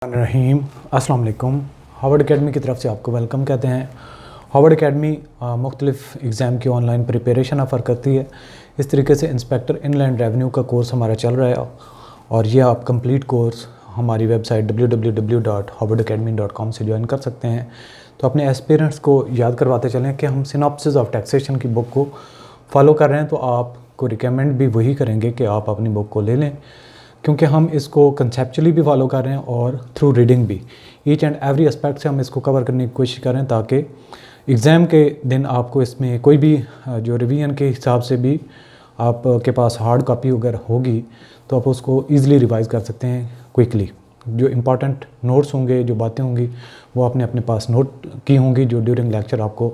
रहीम अस्सलाम वालेकुम। Harvard academy की तरफ से आपको वेलकम कहते हैं। हार्वर्ड एकेडमी मुख्तलिफ़ एग्ज़ाम की ऑनलाइन प्रिपरेशन ऑफ़र करती है। इस तरीके से इंस्पेक्टर इनलैंड रेवेन्यू का कोर्स हमारा चल रहा है और ये आप कंप्लीट कोर्स हमारी वेबसाइट www.harvardacademy.com से ज्वाइन कर सकते हैं। तो अपने एस्पिरेंट्स को याद करवाते चलें कि हम सिनॉप्सिस ऑफ टैक्सेशन की बुक को फॉलो कर रहे हैं, तो आपको रिकमेंड भी वही करेंगे कि आप अपनी बुक को ले लें, क्योंकि हम इसको कंसेप्चुअली भी फॉलो कर रहे हैं और थ्रू रीडिंग भी ईच एंड एवरी एस्पेक्ट से हम इसको कवर करने की कोशिश करें, ताकि एग्ज़ाम के दिन आपको इसमें कोई भी जो रिवीजन के हिसाब से भी आपके पास हार्ड कॉपी अगर होगी तो आप उसको ईज़िली रिवाइज़ कर सकते हैं क्विकली। जो इम्पॉर्टेंट नोट्स होंगे, जो बातें होंगी, वो आपने अपने पास नोट की होंगी, जो ड्यूरिंग लेक्चर आपको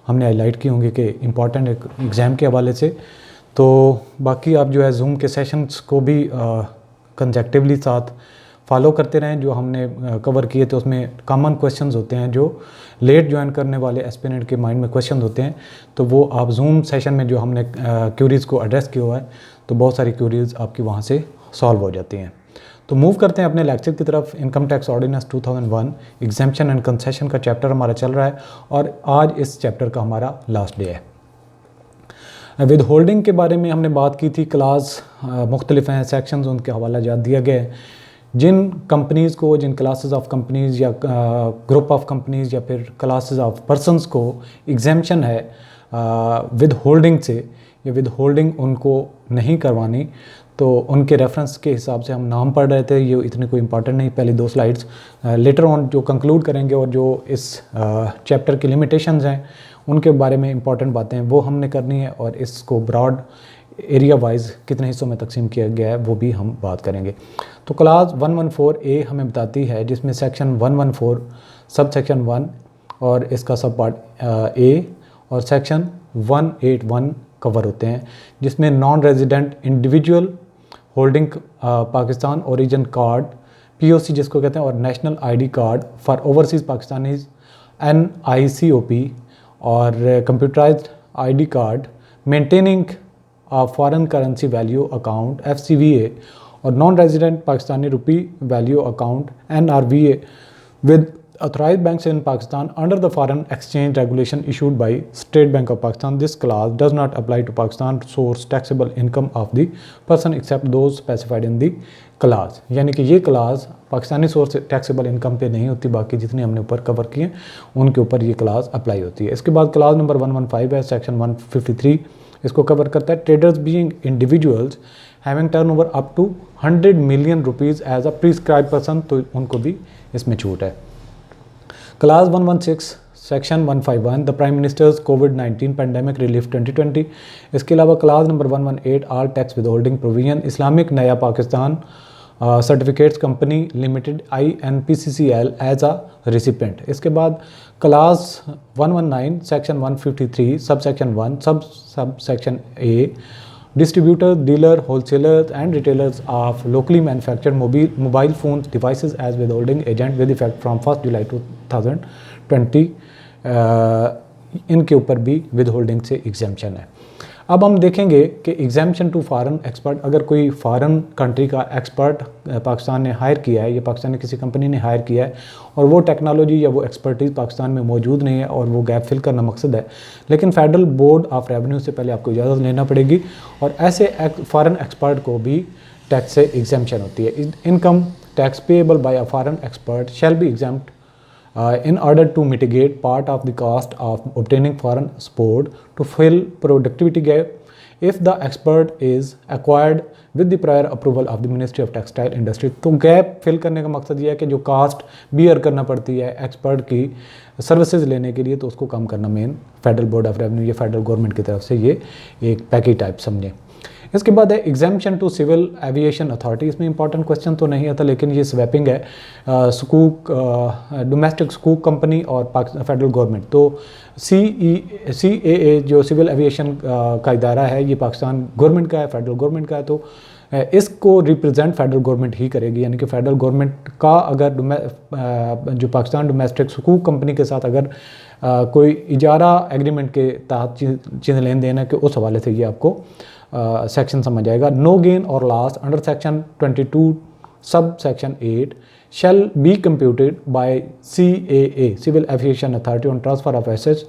हमने हाईलाइट की होंगी कि इम्पॉर्टेंट एक एग्ज़ाम के हवाले से। तो बाकी आप जो है जूम के सेशंस को भी कंसेक्टिवली साथ फॉलो करते रहें। जो हमने कवर किए थे उसमें कॉमन क्वेश्चंस होते हैं जो लेट ज्वाइन करने वाले एस्पिरेंट के माइंड में क्वेश्चन होते हैं, तो वो आप जूम सेशन में जो हमने क्यूरीज़ को एड्रेस किया हुआ है, तो बहुत सारी क्यूरीज़ आपकी वहाँ से सॉल्व हो जाती हैं। तो मूव करते हैं अपने लेक्चर की तरफ। Income tax ordinance 2001 exemption and concession का चैप्टर हमारा चल रहा है और आज इस चैप्टर का हमारा लास्ट डे है। विद होल्डिंग के बारे में हमने बात की थी। क्लास मुख्तलिफ हैं, सेक्शंस उनके हवाला जात दिया गया है। जिन कंपनीज़ को, जिन क्लासेस ऑफ कंपनीज़ या ग्रुप ऑफ कंपनीज़ या फिर क्लासेस ऑफ पर्सनस को एग्जेम्पशन है विद होल्डिंग से, या विद होल्डिंग उनको नहीं करवानी, तो उनके रेफरेंस के हिसाब से हम नाम पढ़ रहे थे। ये इतने कोई इंपॉर्टेंट नहीं, पहली दो स्लाइड्स लेटर ऑन जो कंक्लूड करेंगे और जो इस चैप्टर की लिमिटेशंस हैं उनके बारे में इंपॉर्टेंट बातें वो हमने करनी है, और इसको ब्रॉड एरिया वाइज कितने हिस्सों में तकसीम किया गया है वो भी हम बात करेंगे। तो क्लास 114A हमें बताती है, जिसमें सेक्शन 114 सब सेक्शन 1 और इसका सब पार्ट ए और सेक्शन 181 कवर होते हैं, जिसमें non resident individual holding Pakistan origin card POC जिसको कहते हैं, और national ID card for overseas Pakistanis NICOP, और computerised ID card maintaining foreign currency value account FCVA, और non resident Pakistani rupee value account NRVA with authorized banks in Pakistan under the foreign exchange regulation issued by State Bank of Pakistan. This clause does not apply to Pakistan source taxable income of the person except those specified in the clause. यानी कि ये class Pakistani source taxable income पे नहीं होती, बाकी जितने हमने ऊपर कवर किए उनके ऊपर ये क्लास अप्लाई होती है। इसके बाद क्लास नंबर 115 है, सेक्शन 153 इसको कवर करता है। Traders being individuals having turnover up to 100 million rupees as a prescribe person, तो उनको भी इसमें छूट है। Class 116 section 151 the prime minister's कोविड-19 पैंडेमिक रिलीफ 2020। इसके अलावा class number 118 all tax withholding provision Islamic Naya Pakistan certificates company limited INPCCL as a recipient. इसके बाद class 119 section 153 sub section 1 sub section A distributors, dealer, wholesalers and retailers of locally manufactured mobile phones devices as withholding agent with effect from 1st July 2020, इनके ऊपर भी withholding से exemption है। अब हम देखेंगे कि exemption to foreign expert, अगर कोई फॉरेन कंट्री का एक्सपर्ट पाकिस्तान ने हायर किया है या पाकिस्तान ने किसी कंपनी ने हायर किया है और वो टेक्नोलॉजी या वो एक्सपर्टीज़ पाकिस्तान में मौजूद नहीं है और वो गैप फिल करना मकसद है, लेकिन फेडरल बोर्ड ऑफ रेवेन्यू से पहले आपको इजाज़त लेना पड़ेगी, और ऐसे फॉरेन एक्सपर्ट को भी टैक्स से एग्जेम्पशन होती है। Income tax payable by a foreign expert shall be exempt in order to mitigate part of the cost of obtaining foreign support to fill productivity gap if the expert is acquired with the prior approval of the Ministry of Textile Industry। तो gap fill करने का मकसद ये है कि जो cast beer करना पड़ती है एक्सपर्ट की सर्विसेज लेने के लिए, तो उसको कम करना main federal board of revenue या फेडरल गवर्नमेंट की तरफ से ये एक पैकेज टाइप समझें। इसके बाद है exemption to civil aviation authority. इसमें इंपॉर्टेंट क्वेश्चन तो नहीं आता, लेकिन ये स्वैपिंग है स्कूक डोमेस्टिक स्कूक कंपनी और फेडरल गवर्नमेंट। तो CAA जो सिविल एविएशन का इदारा है, ये पाकिस्तान गवर्नमेंट का है, फेडरल गवर्नमेंट का है, तो इसको रिप्रेजेंट फेडरल गवर्नमेंट ही करेगी। यानी कि फेडरल गवर्नमेंट का अगर जो पाकिस्तान डोमेस्टिक स्कूक कंपनी के साथ अगर कोई इजारा एग्रीमेंट के तहत चीज़ लेन देन है कि उस हवाले से ये आपको सेक्शन समझ आएगा। नो गेन और loss under section 22 sub section 8 shall be computed by CAA, Civil Aviation Authority, on transfer of assets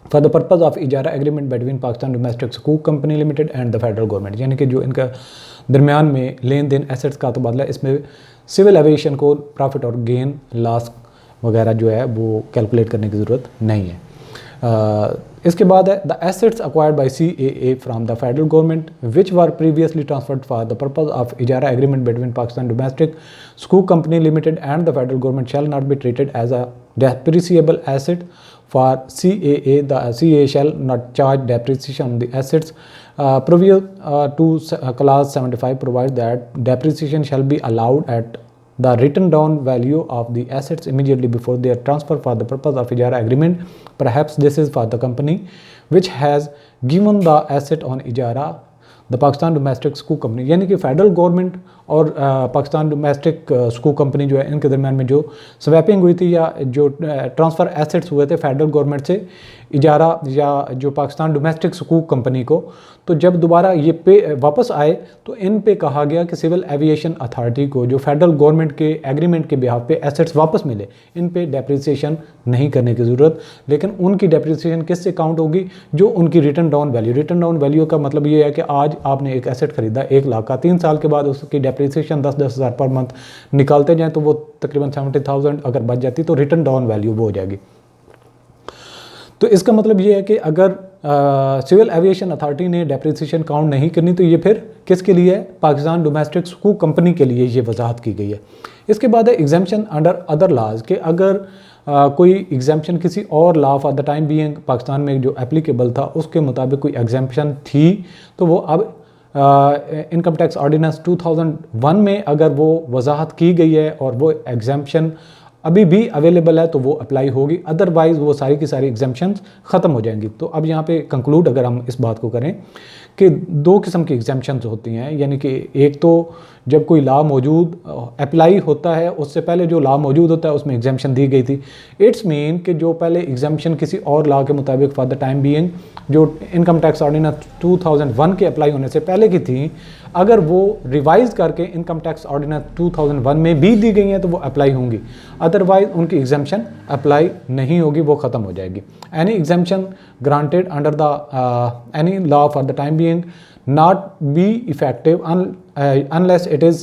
for the purpose of इजारा एग्रीमेंट बिटवीन पाकिस्तान डोमेस्टिक स्कूक company limited and the federal government. यानी कि जो इनका दरमियान में लेन then assets का तबादला, इसमें सिविल एविएशन को प्रॉफिट और गेन लॉस वगैरह जो है वो कैलकुलेट करने की ज़रूरत नहीं है। इसके बाद है the assets acquired by CAA from the federal government which were previously transferred for the purpose of इजारा एग्रीमेंट बिटवीन पाकिस्तान डोमेस्टिक स्कूक company limited and the federal government shall not be treated as a depreciable asset for CAA. The CAA shall not charge depreciation on the assets. Provision to clause 75 provides that depreciation shall be allowed at the written down value of the assets immediately before their transfer for the purpose of ijara agreement. Perhaps this is for the company which has given the asset on ijara, the Pakistan domestic स्कूक company. यानी कि federal government और Pakistan domestic स्कूक company जो है, इनके दरमियान में जो स्वैपिंग हुई थी या जो ट्रांसफ़र एसेट्स हुए थे फेडरल गवर्नमेंट से इजारा या जो पाकिस्तान डोमेस्टिक स्कूक कंपनी को, तो जब दोबारा ये पे वापस आए तो इन पे कहा गया कि सिविल एविएशन अथॉरिटी को जो फेडरल गवर्नमेंट के एग्रीमेंट के बिहाफ पे एसेट्स वापस मिले, इन पे डेप्रिसिएशन नहीं करने की ज़रूरत। लेकिन उनकी डेप्रिसिएशन किससे काउंट होगी? जो उनकी return down value. Return down value का मतलब ये है कि आज आपने एक एसेट खरीदा 1 लाख का, 3 साल के बाद उसकी डेप्रिसिएशन 10-10 हज़ार पर मंथ निकालते जाएँ तो वो तकरीबन 70,000 अगर बच जाती तो रिटर्न डाउन वैल्यू वो हो जाएगी। तो इसका मतलब ये है कि अगर सिविल एविएशन अथॉरिटी ने डेप्रिसिएशन काउंट नहीं करनी तो ये फिर किसके लिए है? पाकिस्तान डोमेस्टिक स्कूक कंपनी के लिए ये वजाहत की गई है। इसके बाद है एग्जाम्पशन अंडर अदर लॉज, कि अगर कोई एग्जाम्पशन किसी और law for the time being Pakistan में जो एप्लीकेबल था उसके मुताबिक कोई एग्जाम्पशन थी तो वो अब इनकम टैक्स ऑर्डिनेंस 2001 में अगर वो वजाहत की गई है और वो एग्जाम्पशन अभी भी अवेलेबल है तो वो अप्लाई होगी, अदरवाइज़ वो सारी की सारी एग्जाम्पशंस ख़त्म हो जाएंगी। तो अब यहाँ पे कंक्लूड अगर हम इस बात को करें कि 2 किस्म की एग्जाम्पशंस होती हैं, यानी कि एक तो जब कोई लॉ मौजूद अप्लाई होता है उससे पहले जो लॉ मौजूद होता है उसमें एग्जाम्पशन दी गई थी। इट्स मीन कि जो पहले एग्जाम्पशन किसी और लॉ के मुताबिक फॉर द टाइम बीइंग जो इनकम टैक्स ऑर्डिनेंस 2001 के अप्लाई होने से पहले की थी, अगर वो रिवाइज करके इनकम टैक्स ऑर्डिनेंस 2001 में भी दी गई हैं तो वो अप्लाई होंगी, अदरवाइज उनकी एग्जाम्पशन अप्लाई नहीं होगी, वो ख़त्म हो जाएगी। Any exemption granted under the any law for the time being not be effective unless it is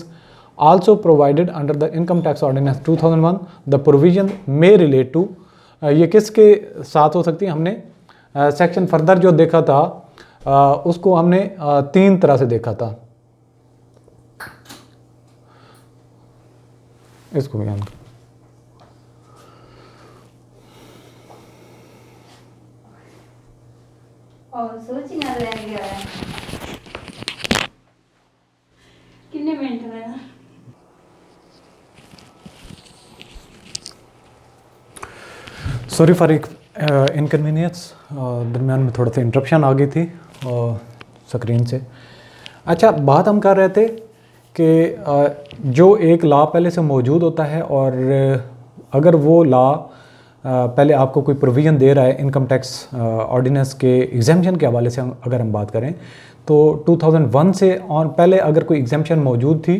also provided under the income tax ordinance 2001. The provision may relate to ये किसके साथ हो सकती है? हमने सेक्शन फर्दर जो देखा था उसको हमने 3 तरह से देखा था। इसको भी हम और सोच ही ना रह गया है कितने मिनट है। सॉरी फॉर इनकन्वीनियंस, दरमियान में थोड़ा सा इंटरप्शन आ गई थी स्क्रीन से। अच्छा, बात हम कर रहे थे कि जो एक लॉ पहले से मौजूद होता है और अगर वो लॉ पहले आपको कोई प्रोविज़न दे रहा है इनकम टैक्स ऑर्डिनेंस के एग्जाम्पशन के हवाले से अगर हम बात करें तो 2001 से और पहले अगर कोई एग्जाम्पशन मौजूद थी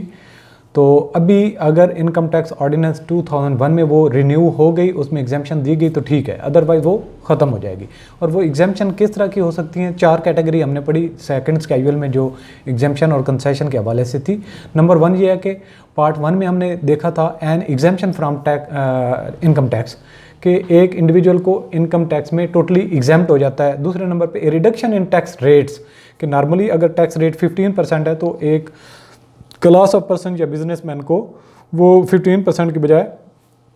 तो अभी अगर इनकम टैक्स ऑर्डिनेंस 2001 में वो रिन्यू हो गई, उसमें एग्जाम्पशन दी गई तो ठीक है, अदरवाइज़ वो ख़त्म हो जाएगी। और वो एग्जाम्पशन किस तरह की हो सकती हैं? 4 कैटेगरी हमने पढ़ी सेकंड स्केड्यूल में जो एग्जाम्पशन और कंसेशन के हवाले से थी। नंबर 1 ये है कि पार्ट 1 में हमने देखा था an exemption from income tax, कि एक इंडिविजुअल को इनकम टैक्स में टोटली एग्जाम्प्ट हो जाता है। दूसरे नंबर पे रिडक्शन इन टैक्स रेट्स, कि नॉर्मली अगर टैक्स रेट 15% है तो एक क्लास ऑफ पर्सन या बिजनेसमैन को वो 15% की बजाय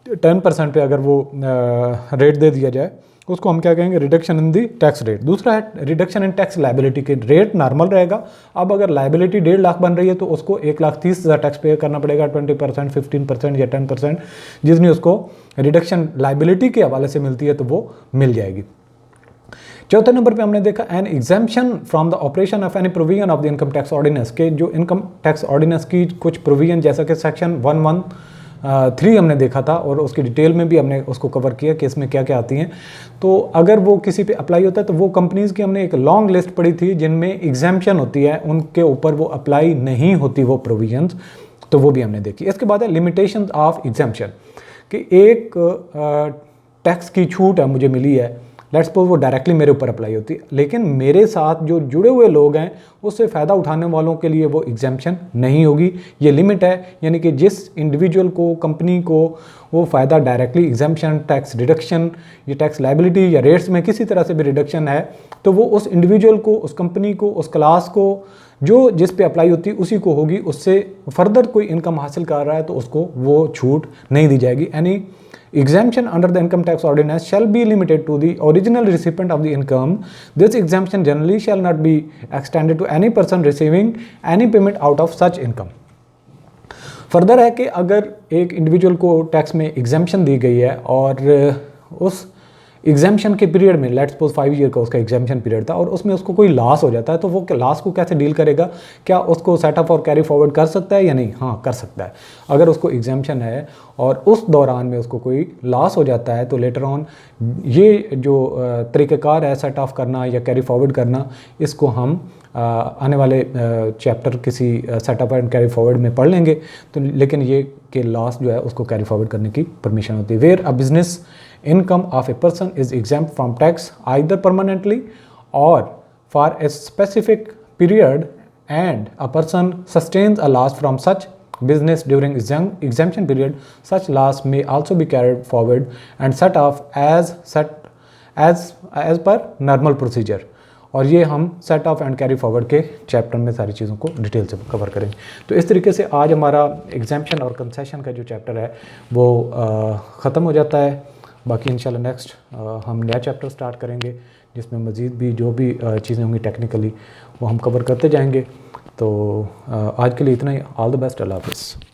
10% पे अगर वो रेट दे दिया जाए उसको हम क्या कहेंगे? Reduction in the tax rate. दूसरा है रिडक्शन इन टैक्स लायबिलिटी, के रेट नॉर्मल रहेगा, अब अगर लायबिलिटी 1.5 लाख बन रही है तो उसको 1,30,000 टैक्स पे करना पड़ेगा, 20%, 15% या 10% जितनी उसको रिडक्शन लायबिलिटी के हवाले से मिलती है तो वो मिल जाएगी। चौथे नंबर पे हमने देखा an exemption from the operation of any provision of the income tax ordinance, के जो इनकम टैक्स ऑर्डिनेंस की कुछ प्रोविजन जैसा कि सेक्शन 113 हमने देखा था और उसकी डिटेल में भी हमने उसको कवर किया कि इसमें क्या क्या आती हैं। तो अगर वो किसी पे अप्लाई होता है तो वो कंपनीज़ की हमने एक लॉन्ग लिस्ट पढ़ी थी जिनमें एग्जाम्पशन होती है, उनके ऊपर वो अप्लाई नहीं होती वो प्रोविजंस। तो वो भी हमने देखी। इसके बाद है लिमिटेशन ऑफ एग्जाम्पशन, कि एक टैक्स की छूट है मुझे मिली है, लेट्स सपोज वो डायरेक्टली मेरे ऊपर अप्लाई होती है, लेकिन मेरे साथ जो जुड़े हुए लोग हैं उससे फ़ायदा उठाने वालों के लिए वो एग्जाम्पशन नहीं होगी। ये लिमिट है, यानी कि जिस इंडिविजुअल को, कंपनी को वो फ़ायदा डायरेक्टली एग्जाम्पशन, टैक्स रिडक्शन, ये टैक्स लायबिलिटी या रेट्स में किसी तरह से भी रिडक्शन है, तो वो उस इंडिविजुअल को, उस कंपनी को, उस क्लास को जो जिस पे अप्लाई होती है उसी को होगी। उससे फर्दर कोई इनकम हासिल कर रहा है तो उसको वो छूट नहीं दी जाएगी। Any exemption under the income tax ordinance shall be limited to the original recipient of the income. This exemption generally shall not be extended to any person receiving any payment out of such income. Further है कि अगर एक individual को tax में exemption दी गई है और उस एग्जाम्पशन के पीरियड में, लेट्स सपोज 5 ईयर का उसका एग्जाम्पशन पीरियड था, और उसमें उसको कोई लॉस हो जाता है, तो वो लॉस को कैसे डील करेगा? क्या उसको सेटअप और कैरी फॉरवर्ड कर सकता है या नहीं? हाँ, कर सकता है। अगर उसको एग्जाम्पशन है और उस दौरान में उसको कोई लॉस हो जाता है, तो लेटर ऑन ये जो तरीक़ेकार है सेट ऑफ करना या कैरी फॉरवर्ड करना, इसको हम आने वाले चैप्टर किसी सेटअप एंड कैरी फॉरवर्ड में पढ़ लेंगे। तो लेकिन ये कि लॉस जो है उसको कैरी फॉरवर्ड करने की परमिशन होती है। Where a business income of a person is exempt from tax either permanently or for a specific period and a person sustains a loss from such business during exemption period, such loss may also be carried forward and set off as per normal procedure। और ये हम set of and carry forward के chapter में सारी चीज़ों को detail से cover करेंगे। तो इस तरीके से आज हमारा एग्जाम्पशन और कंसेशन का जो चैप्टर है वो ख़त्म हो जाता है। बाकी इंशाल्लाह नेक्स्ट हम नया चैप्टर स्टार्ट करेंगे जिसमें मज़ीद भी जो भी चीज़ें होंगी टेक्निकली वो हम कवर करते जाएंगे। तो आज के लिए इतना ही। All the best. अल्लाह हाफ़िज़।